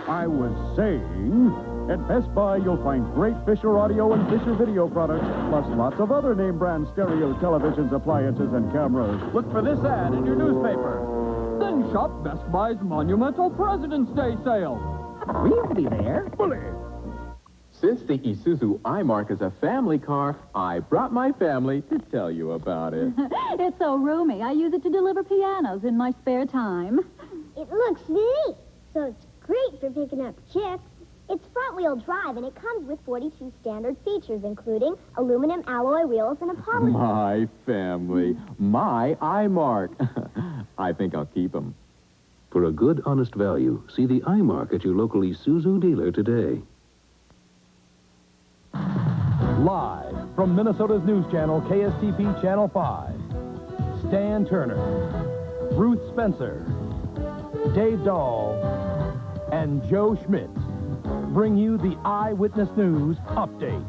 I was saying, at Best Buy, you'll find great Fisher audio and Fisher video products, plus lots of other name brand stereo televisions, appliances, and cameras. Look for this ad in your newspaper. Then shop Best Buy's monumental President's Day sale. We'll be there. Bully! Since the Isuzu iMark is a family car, I brought my family to tell you about it. It's so roomy. I use it to deliver pianos in my spare time. It looks neat, so it's great for picking up chicks. It's front-wheel drive, and it comes with 42 standard features, including aluminum alloy wheels and a poly... My family. My iMark. I think I'll keep them. For a good, honest value, see the iMark at your local Isuzu dealer today. Live from Minnesota's news channel, KSTP Channel 5, Stan Turner, Ruth Spencer, Dave Dahl, and Joe Schmidt bring you the Eyewitness News Update.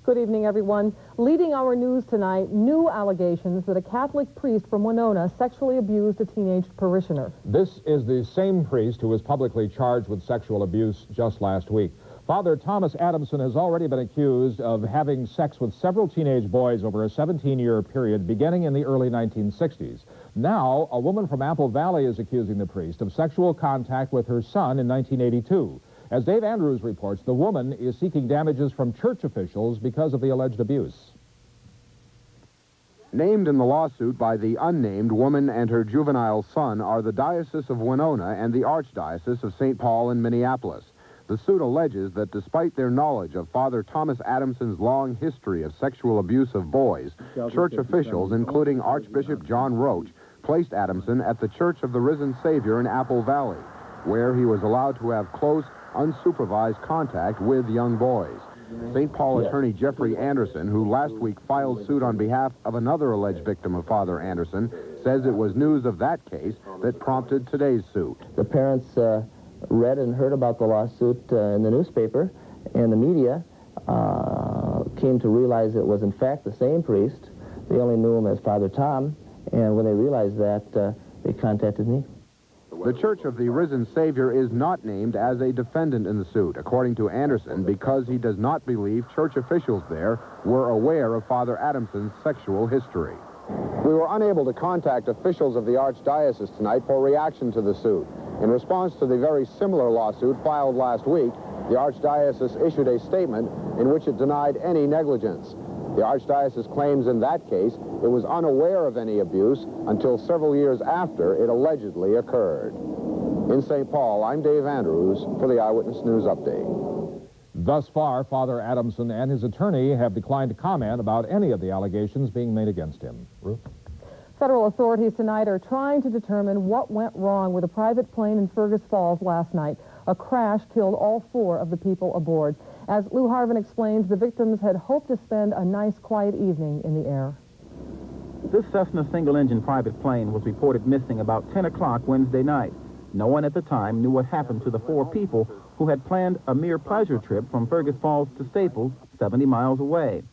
Good evening, everyone. Leading our news tonight, new allegations that a Catholic priest from Winona sexually abused a teenage parishioner. This is the same priest who was publicly charged with sexual abuse just last week. Father Thomas Adamson has already been accused of having sex with several teenage boys over a 17-year period beginning in the early 1960s. Now, a woman from Apple Valley is accusing the priest of sexual contact with her son in 1982. As Dave Andrews reports, the woman is seeking damages from church officials because of the alleged abuse. Named in the lawsuit by the unnamed woman and her juvenile son are the Diocese of Winona and the Archdiocese of St. Paul in Minneapolis. The suit alleges that despite their knowledge of Father Thomas Adamson's long history of sexual abuse of boys, church officials, including Archbishop John Roach, placed Adamson at the Church of the Risen Savior in Apple Valley, where he was allowed to have close, unsupervised contact with young boys. St. Paul attorney Jeffrey Anderson, who last week filed suit on behalf of another alleged victim of Father Anderson, says it was news of that case that prompted today's suit. The parents read and heard about the lawsuit in the newspaper, and the media came to realize it was in fact the same priest. They only knew him as Father Tom, and when they realized that, they contacted me. The Church of the Risen Savior is not named as a defendant in the suit, according to Anderson, because he does not believe church officials there were aware of Father Adamson's sexual history. We were unable to contact officials of the Archdiocese tonight for reaction to the suit. In response to the very similar lawsuit filed last week, the Archdiocese issued a statement in which it denied any negligence. The Archdiocese claims in that case it was unaware of any abuse until several years after it allegedly occurred. In St. Paul, I'm Dave Andrews for the Eyewitness News Update. Thus far, Father Adamson and his attorney have declined to comment about any of the allegations being made against him. Ruth? Federal authorities tonight are trying to determine what went wrong with a private plane in Fergus Falls last night. A crash killed all 4 of the people aboard. As Lou Harvin explains, the victims had hoped to spend a nice, quiet evening in the air. This Cessna single-engine private plane was reported missing about 10 o'clock Wednesday night. No one at the time knew what happened to the 4 people who had planned a mere pleasure trip from Fergus Falls to Staples, 70 miles away.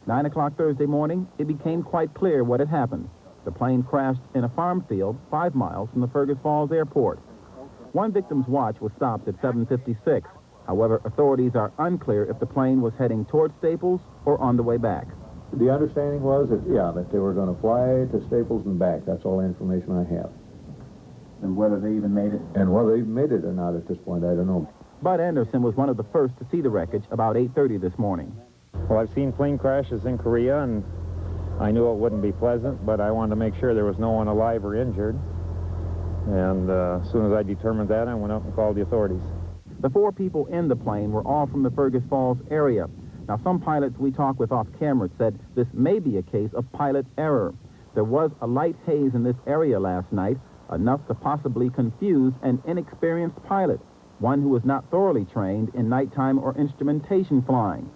9 o'clock Thursday morning, it became quite clear what had happened. The plane crashed in a farm field 5 miles from the Fergus Falls airport. One victim's watch was stopped at 7:56. However, authorities are unclear if the plane was heading toward Staples or on the way back. The understanding was that, that they were going to fly to Staples and back. That's all the information I have. And whether they even made it? And whether they even made it or not at this point, I don't know. Bud Anderson was one of the first to see the wreckage about 8:30 this morning. Well, I've seen plane crashes in Korea, and I knew it wouldn't be pleasant, but I wanted to make sure there was no one alive or injured. And as soon as I determined that, I went up and called the authorities. The 4 people in the plane were all from the Fergus Falls area. Now, some pilots we talked with off camera said this may be a case of pilot error. There was a light haze in this area last night, enough to possibly confuse an inexperienced pilot, one who was not thoroughly trained in nighttime or instrumentation flying.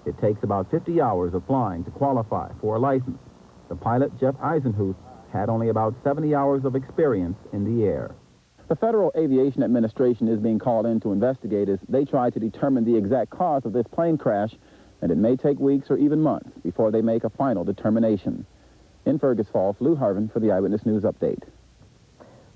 It takes about 50 hours of flying to qualify for a license. The pilot, Jeff Eisenhuth, had only about 70 hours of experience in the air. The Federal Aviation Administration is being called in to investigate as they try to determine the exact cause of this plane crash, and it may take weeks or even months before they make a final determination. In Fergus Falls, Lou Harvin for the Eyewitness News Update.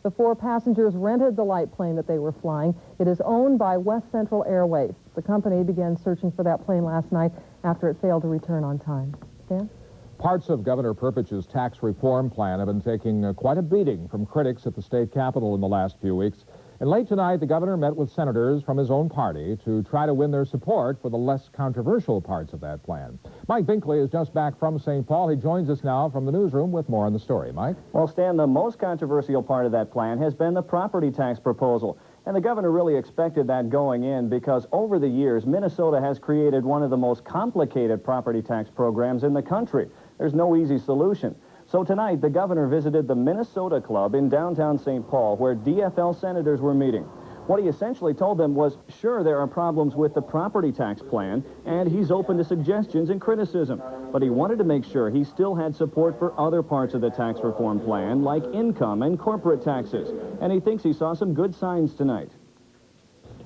The 4 passengers rented the light plane that they were flying. It is owned by West Central Airways. The company began searching for that plane last night after it failed to return on time. Stan? Parts of Governor Perpich's tax reform plan have been taking quite a beating from critics at the state capitol in the last few weeks. And late tonight, the governor met with senators from his own party to try to win their support for the less controversial parts of that plan. Mike Binkley is just back from St. Paul. He joins us now from the newsroom with more on the story. Mike? Well, Stan, the most controversial part of that plan has been the property tax proposal. And the governor really expected that going in because over the years, Minnesota has created one of the most complicated property tax programs in the country. There's no easy solution. So tonight, the governor visited the Minnesota Club in downtown St. Paul, where DFL senators were meeting. What he essentially told them was, sure, there are problems with the property tax plan, and he's open to suggestions and criticism. But he wanted to make sure he still had support for other parts of the tax reform plan, like income and corporate taxes. And he thinks he saw some good signs tonight.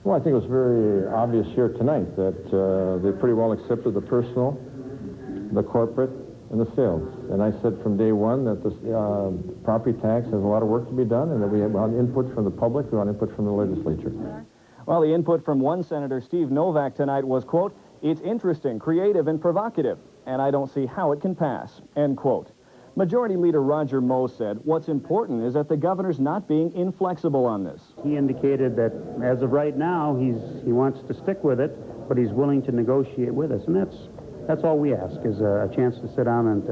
Well, I think it was very obvious here tonight that they pretty well accepted the personal, the corporate, and the sales. And I said from day one that this property tax has a lot of work to be done and that we want input from the public, we want input from the legislature. Well, the input from one senator, Steve Novak, tonight was, quote, "It's interesting, creative, and provocative, and I don't see how it can pass," end quote. Majority Leader Roger Moe said what's important is that the governor's not being inflexible on this. He indicated that as of right now, he wants to stick with it, but he's willing to negotiate with us, and that's all we ask, is a chance to sit down and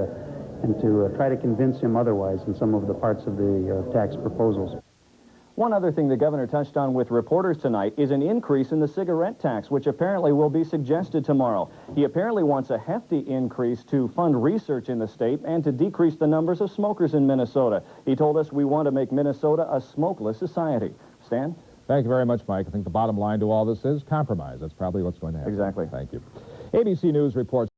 to try to convince him otherwise in some of the parts of the tax proposals. One other thing the governor touched on with reporters tonight is an increase in the cigarette tax, which apparently will be suggested tomorrow. He apparently wants a hefty increase to fund research in the state and to decrease the numbers of smokers in Minnesota. He told us we want to make Minnesota a smokeless society. Stan? Thank you very much, Mike. I think the bottom line to all this is compromise. That's probably what's going to happen. Exactly. Thank you. ABC News reports